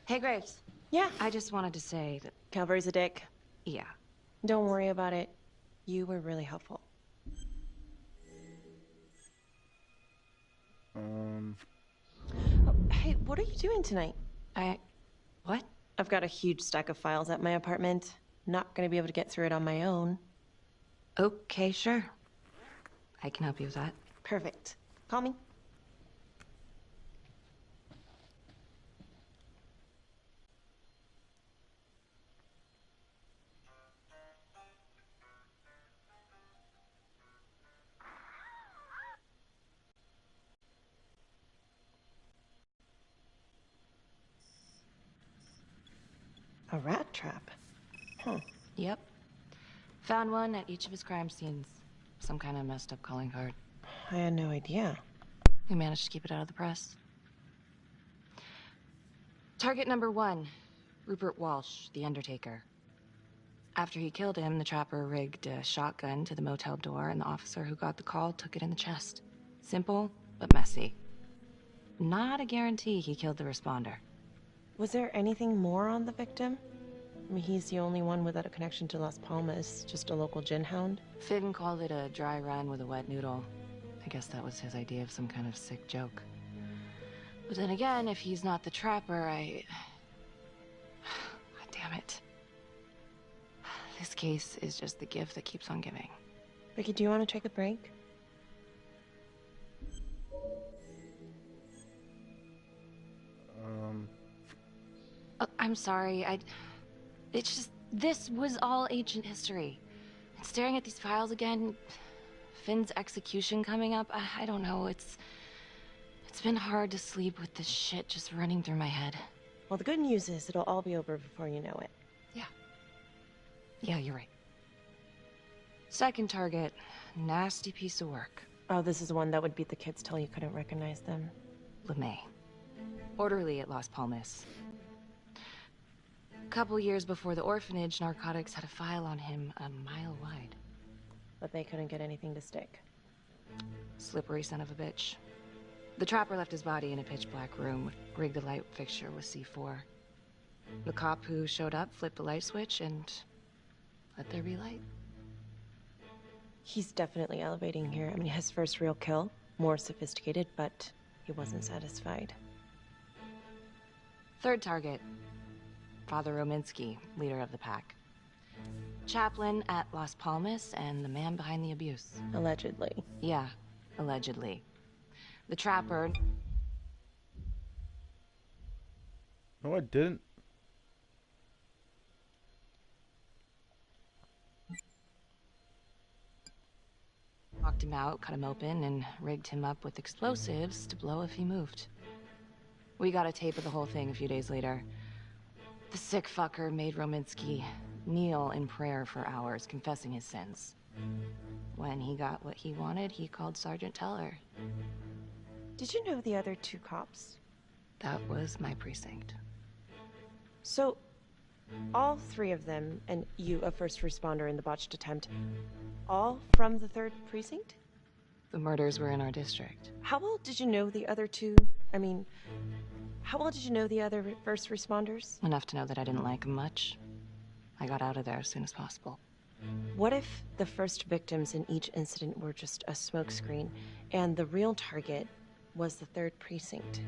Hey, Graves. Yeah. I just wanted to say that, Calvary's a dick. yeah. Don't worry about it. You were really helpful. Oh, hey, what are you doing tonight? What? I've got a huge stack of files at my apartment. Not gonna be able to get through it on my own. Okay, sure. I can help you with that. Perfect. Call me. A rat trap? Huh. Yep. Found one at each of his crime scenes. Some kind of messed up calling card. I had no idea. We managed to keep it out of the press. Target number 1, Rupert Walsh, the Undertaker. After he killed him, the trapper rigged a shotgun to the motel door, and the officer who got the call took it in the chest. Simple, but messy. Not a guarantee he killed the responder. Was there anything more on the victim? I mean, he's the only one without a connection to Las Palmas, just a local gin hound. Finn called it a dry run with a wet noodle. I guess that was his idea of some kind of sick joke. But then again, if he's not the trapper, God damn it. This case is just the gift that keeps on giving. Ricky, do you want to take a break? I'm sorry, it's just, this was all ancient history. And staring at these files again, Finn's execution coming up, I don't know, it's been hard to sleep with this shit just running through my head. Well, the good news is it'll all be over before you know it. Yeah, you're right. Second target, nasty piece of work. Oh, this is the one that would beat the kids till you couldn't recognize them. LeMay. Orderly at Las Palmas. Couple years before the orphanage, narcotics had a file on him a mile wide. But they couldn't get anything to stick. Slippery son of a bitch. The trapper left his body in a pitch-black room, rigged a light fixture with C4. The cop who showed up flipped the light switch and let there be light. He's definitely elevating here. I mean, his first real kill, more sophisticated, but he wasn't satisfied. Third target, Father Rominsky, leader of the pack. Chaplain at Las Palmas and the man behind the abuse. Allegedly. Yeah, allegedly. The trapper... No, I didn't. Locked him out, cut him open, and rigged him up with explosives to blow if he moved. We got a tape of the whole thing a few days later. The sick fucker made Rominsky kneel in prayer for hours, confessing his sins. When he got what he wanted, he called Sergeant Teller. Did you know the other two cops? That was my precinct. So, all three of them, and you, a first responder in the botched attempt, all from the 3rd precinct? The murders were in our district. How well did you know the other two? I mean, how well did you know the other first responders? Enough to know that I didn't like him much. I got out of there as soon as possible. What if the first victims in each incident were just a smokescreen, and the real target was the 3rd precinct?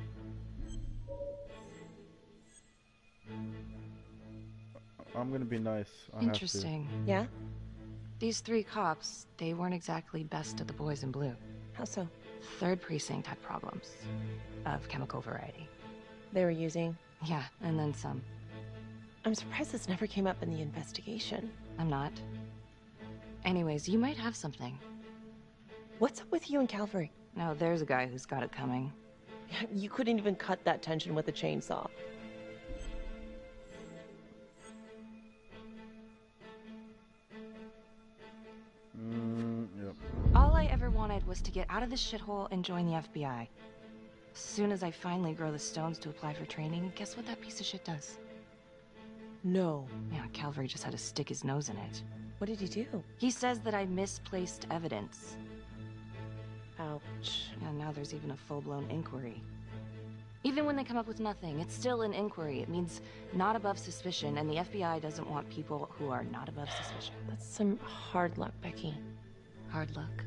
I'm gonna be nice. Interesting. Yeah? These 3 cops, they weren't exactly best of the boys in blue. How so? 3rd precinct had problems. Of chemical variety. They were using? Yeah, and then some. I'm surprised this never came up in the investigation. I'm not. Anyways, you might have something. What's up with you and Calvary? No, there's a guy who's got it coming. You couldn't even cut that tension with a chainsaw. Yep. All I ever wanted was to get out of this shithole and join the FBI. As soon as I finally grow the stones to apply for training, guess what that piece of shit does? No. Yeah, Calvary just had to stick his nose in it. What did he do? He says that I misplaced evidence. Ouch. And now there's even a full-blown inquiry. Even when they come up with nothing, it's still an inquiry. It means not above suspicion, and the FBI doesn't want people who are not above suspicion. That's some hard luck, Becky. Hard luck.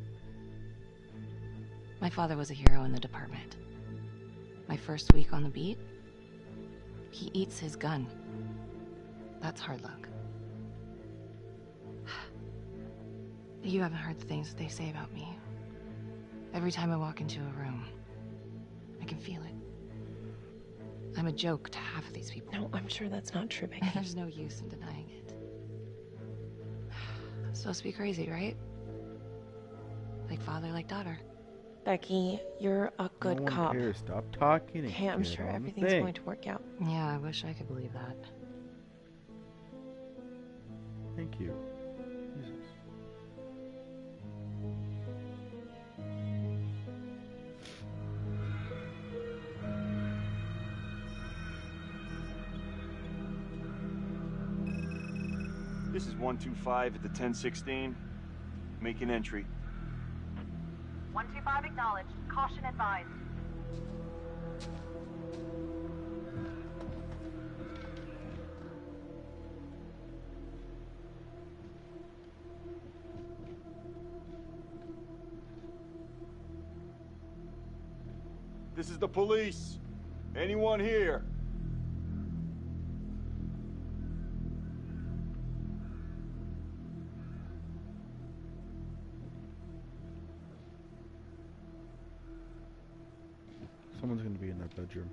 My father was a hero in the department. My first week on the beat, he eats his gun. That's hard luck. You haven't heard the things that they say about me. Every time I walk into a room, I can feel it. I'm a joke to half of these people. No, I'm sure that's not true, Becky. There's no use in denying it. I'm supposed to be crazy, right? Like father, like daughter. Becky, you're a good no one cop. cares. Stop talking. Okay, I'm sure everything's going to work out. Yeah, I wish I could believe that. Thank you. Jesus. This is 125 at the 1016. Make an entry. 125 acknowledged. Caution advised. This is the police. Anyone here? Someone's gonna be in that bedroom.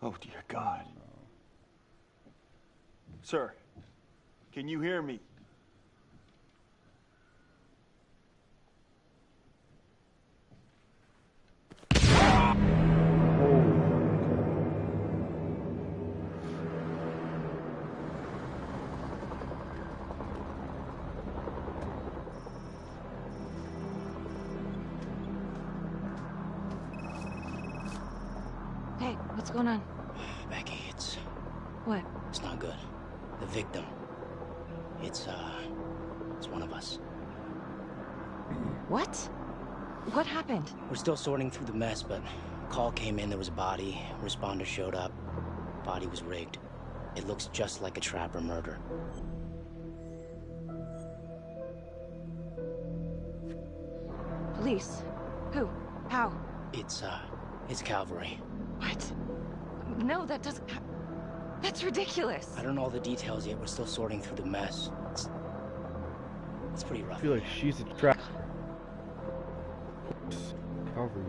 Oh, dear God. Sir, can you hear me? Hey, what's going on? Becky, it's What? not good. The victim. It's one of us. What? What happened? We're still sorting through the mess, but call came in, there was a body. Responder showed up. Body was rigged. It looks just like a trapper murder. Police? Who? How? It's Calvary. What? No, that doesn't... That's ridiculous. I don't know all the details yet. We're still sorting through the mess. It's pretty rough. I feel like she's a trap. Calvary.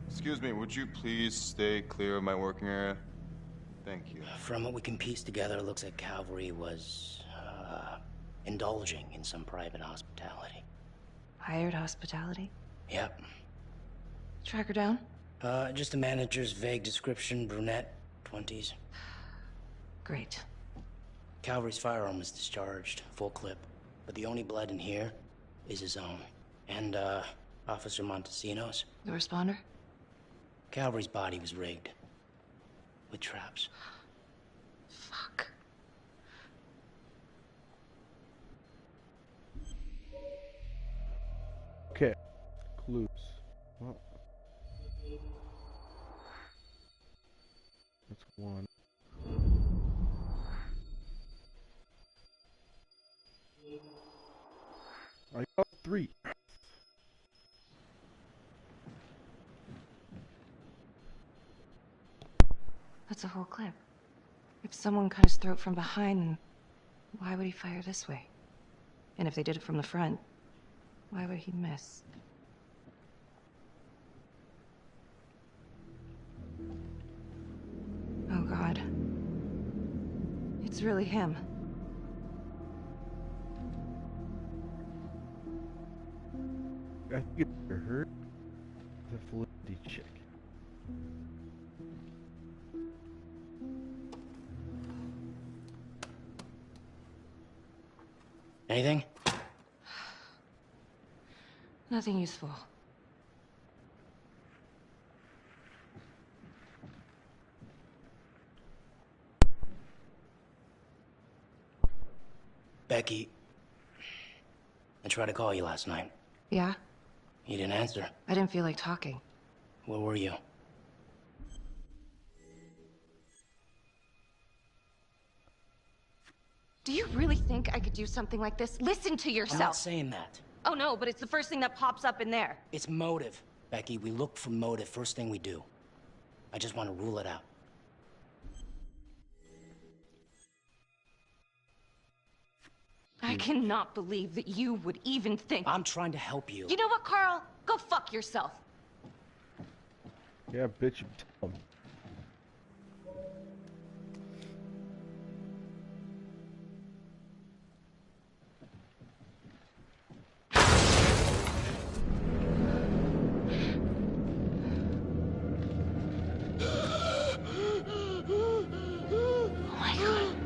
Excuse me, would you please stay clear of my working area? Thank you. From what we can piece together, it looks like Calvary was, indulging in some private hospitality. Hired hospitality? Yep. Track her down? Just a manager's vague description, brunette, 20s. Great. Calvary's firearm was discharged, full clip. But the only blood in here is his own. And, Officer Montesino's. The responder? Calvary's body was rigged. With traps. Fuck. Okay. Clues. Well, that's one. I got three. That's a whole clip. If someone cut his throat from behind, why would he fire this way? And if they did it from the front, why would he miss? Oh, God. It's really him. I think it's her. The Felicity chick. Anything? Nothing useful. Becky, I tried to call you last night. Yeah? You didn't answer. I didn't feel like talking. Where were you? Do you really think I could do something like this? Listen to I'm not yourself. saying that. Oh no, but it's the first thing that pops up in there. It's motive, Becky. We look for motive first thing we do. I just want to rule it out. I cannot believe that you would even think. I'm trying to help you. You know what, Carl? Go fuck yourself. Yeah, bitch, you tell him. Oh my god.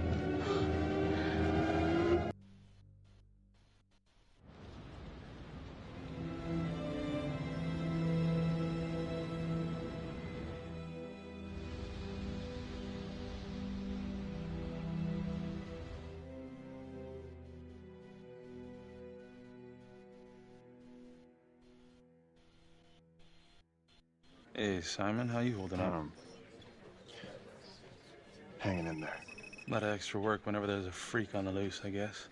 Hey, Simon, how you holding up? Hanging in there. A lot of extra work whenever there's a freak on the loose, I guess.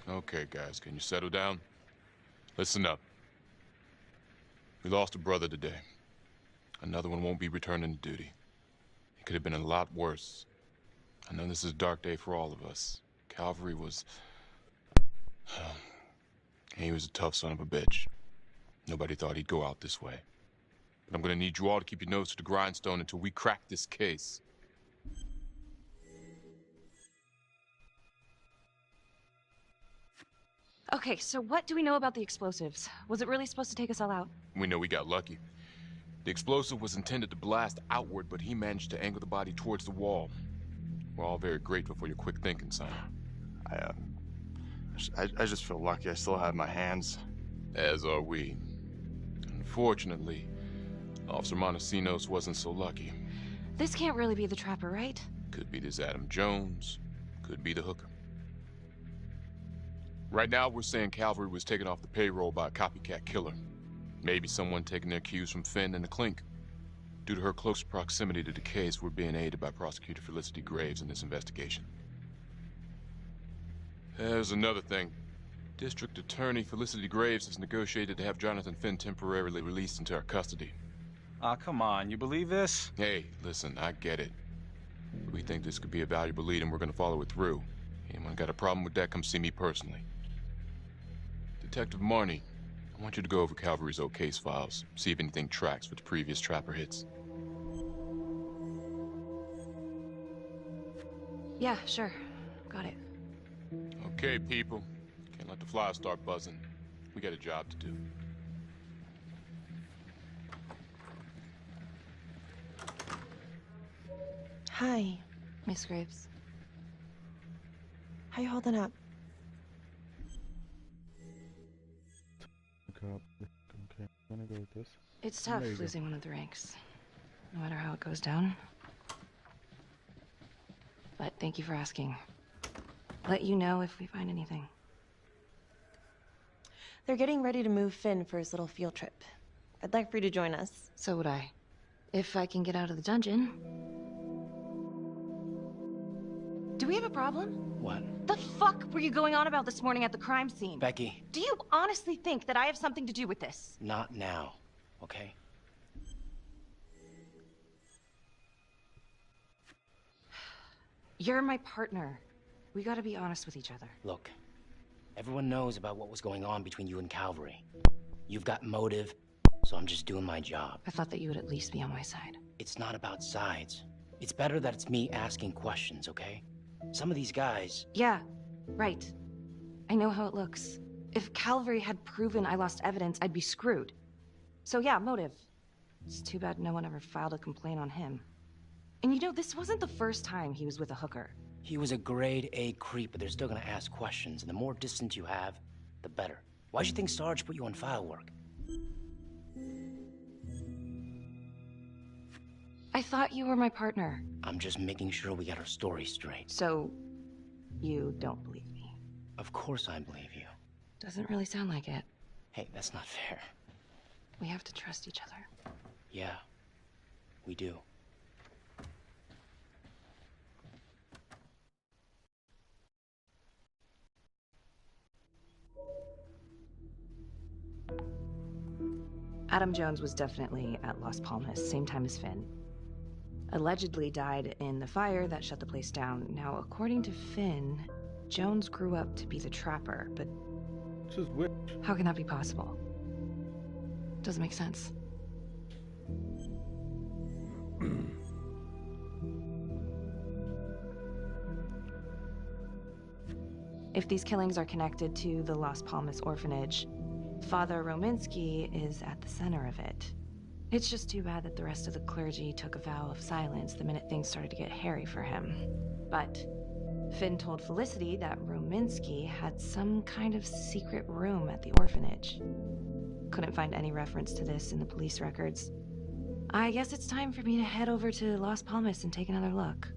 Okay, guys, can you settle down? Listen up. We lost a brother today. Another one won't be returning to duty. It could have been a lot worse. I know this is a dark day for all of us. Calvary was... he was a tough son of a bitch. Nobody thought he'd go out this way. But I'm gonna need you all to keep your nose to the grindstone until we crack this case. Okay, so what do we know about the explosives? Was it really supposed to take us all out? We know we got lucky. The explosive was intended to blast outward, but he managed to angle the body towards the wall. We're all very grateful for your quick thinking, Simon. I just feel lucky I still have my hands. As are we. Unfortunately, Officer Montesinos wasn't so lucky. This can't really be the trapper, right? Could be this Adam Jones, could be the hooker. Right now, we're saying Calvary was taken off the payroll by a copycat killer. Maybe someone taking their cues from Finn and the Clink. Due to her close proximity to the case, we're being aided by Prosecutor Felicity Graves in this investigation. There's another thing. District Attorney Felicity Graves has negotiated to have Jonathan Finn temporarily released into our custody. Aw, come on, you believe this? Hey, listen, I get it. We think this could be a valuable lead and we're gonna follow it through. Anyone got a problem with that, come see me personally. Detective Marnie, I want you to go over Calvary's old case files, see if anything tracks with the previous trapper hits. Yeah, sure. Got it. Okay, people. Can't let the flies start buzzing. We got a job to do. Hi. Miss Graves. How you holding up? Okay, I'm gonna go with this. It's tough There you go. losing one of the ranks. No matter how it goes down. But thank you for asking. Let you know if we find anything. They're getting ready to move Finn for his little field trip. I'd like for you to join us. So would I. If I can get out of the dungeon. Do we have a problem? What? The fuck were you going on about this morning at the crime scene? Becky, Do you honestly think that I have something to do with this? not now, okay? You're my partner. We gotta be honest with each other. Look, everyone knows about what was going on between you and Calvary. You've got motive, so I'm just doing my job. I thought that you would at least be on my side. It's not about sides. It's better that it's me asking questions, okay? Some of these guys... Yeah, right. I know how it looks. If Calvary had proven I lost evidence, I'd be screwed. So yeah, motive. It's too bad no one ever filed a complaint on him. And you know, this wasn't the first time he was with a hooker. He was a grade A creep, but they're still gonna ask questions, and the more distance you have, the better. Why'd you think Sarge put you on file work? I thought you were my partner. I'm just making sure we got our story straight. So, you don't believe me? Of course I believe you. Doesn't really sound like it. Hey, that's not fair. We have to trust each other. Yeah, we do. Adam Jones was definitely at Las Palmas, same time as Finn. Allegedly died in the fire that shut the place down. Now, according to Finn, Jones grew up to be the trapper, but This is which? how can that be possible? Doesn't make sense. If these killings are connected to the Las Palmas orphanage, Father Rominsky is at the center of it. It's just too bad that the rest of the clergy took a vow of silence the minute things started to get hairy for him. But Finn told Felicity that Rominsky had some kind of secret room at the orphanage. Couldn't find any reference to this in the police records. I guess it's time for me to head over to Las Palmas and take another look.